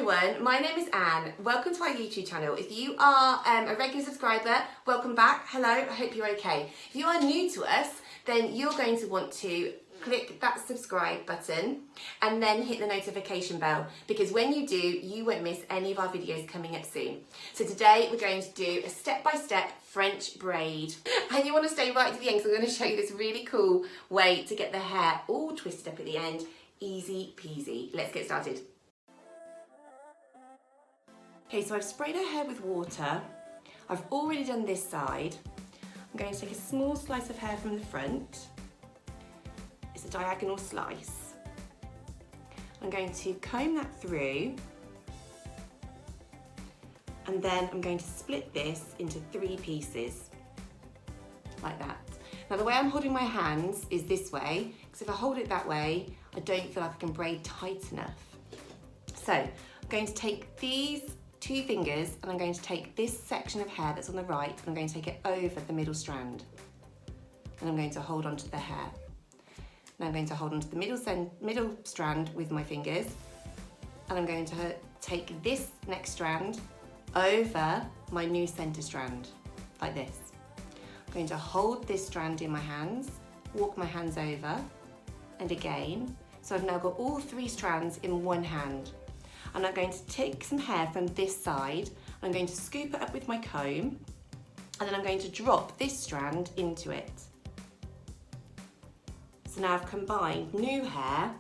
everyone, my name is Anne. Welcome to our YouTube channel. If you are a regular subscriber, welcome back. Hello, I hope you're okay. If you are new to us, then you're going to want to click that subscribe button and then hit the notification bell, because when you do, you won't miss any of our videos coming up soon. So today we're going to do a step-by-step French braid, and you want to stay right to the end because I'm going to show you this really cool way to get the hair all twisted up at the end. Easy peasy. Let's get started. Okay, so I've sprayed her hair with water. I've already done this side. I'm going to take a small slice of hair from the front. It's a diagonal slice. I'm going to comb that through, and then I'm going to split this into 3 pieces, like that. Now the way I'm holding my hands is this way, because if I hold it that way, I don't feel like I can braid tight enough. So I'm going to take these 2 fingers and I'm going to take this section of hair that's on the right and I'm going to take it over the middle strand. And I'm going to hold onto the hair. Now I'm going to hold onto the middle strand with my fingers, and I'm going to take this next strand over my new center strand, like this. I'm going to hold this strand in my hands, walk my hands over, and again. So I've now got all 3 strands in one hand. And I'm going to take some hair from this side, I'm going to scoop it up with my comb, and then I'm going to drop this strand into it. So now I've combined new hair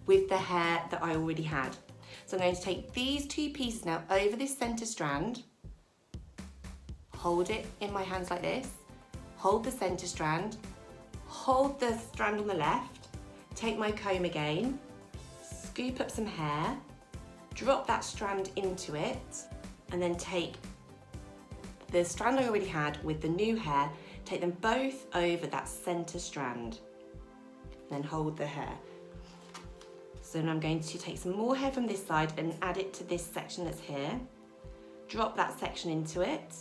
with the hair that I already had. So I'm going to take these 2 pieces now over this center strand, hold it in my hands like this, hold the center strand, hold the strand on the left, take my comb again, scoop up some hair, drop that strand into it, and then take the strand I already had with the new hair, take them both over that center strand, then hold the hair. So now I'm going to take some more hair from this side and add it to this section that's here, drop that section into it,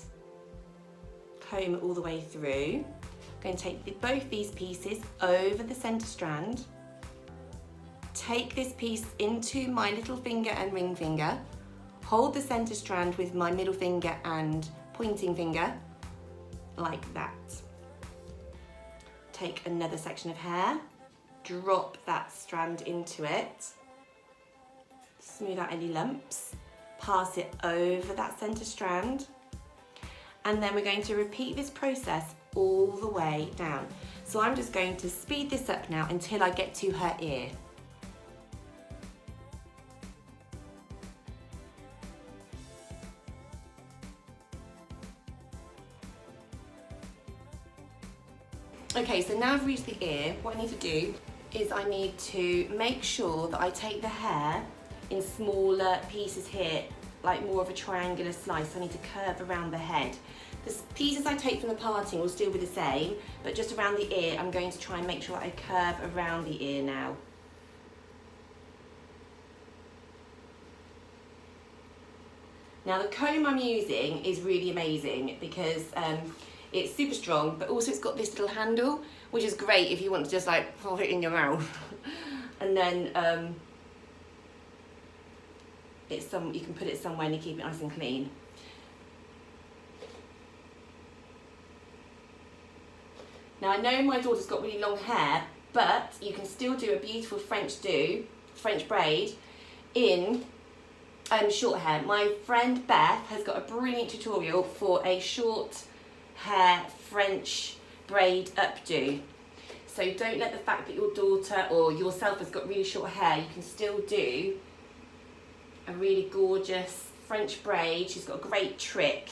comb it all the way through. I'm going to take both these pieces over the center strand, take this piece into my little finger and ring finger, hold the center strand with my middle finger and pointing finger, like that. Take another section of hair, drop that strand into it, smooth out any lumps, pass it over that center strand, and then we're going to repeat this process all the way down. So I'm just going to speed this up now until I get to her ear. Okay, so now I've reached the ear, what I need to do is I need to make sure that I take the hair in smaller pieces here, like more of a triangular slice. I need to curve around the head. The pieces I take from the parting will still be the same, but just around the ear, I'm going to try and make sure I curve around the ear now. Now the comb I'm using is really amazing because it's super strong, but also it's got this little handle, which is great if you want to just like pop it in your mouth. And then you can put it somewhere and you keep it nice and clean. Now I know my daughter's got really long hair, but you can still do a beautiful French braid in short hair. My friend Beth has got a brilliant tutorial for a short hair French braid updo. So don't let the fact that your daughter or yourself has got really short hair, you can still do a really gorgeous French braid. She's got a great trick.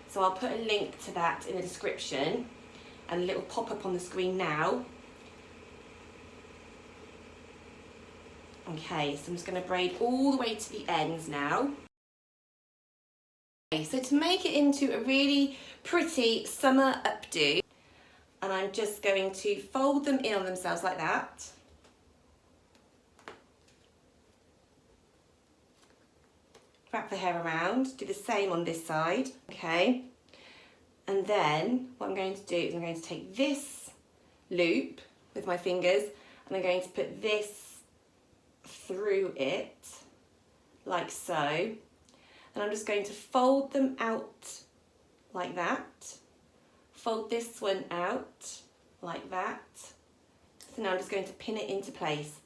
So I'll put a link to that in the description and a little pop-up on the screen now. Okay, so I'm just going to braid all the way to the ends now. Okay, so to make it into a really pretty summer updo, and I'm just going to fold them in on themselves like that. Wrap the hair around, do the same on this side, okay? And then what I'm going to do is I'm going to take this loop with my fingers and I'm going to put this through it like so. And I'm just going to fold them out like that. Fold this one out like that. So now I'm just going to pin it into place.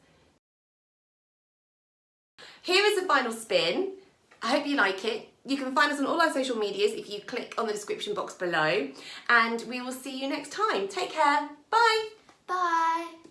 Here is the final spin. I hope you like it. You can find us on all our social medias if you click on the description box below. And we will see you next time. Take care. Bye. Bye.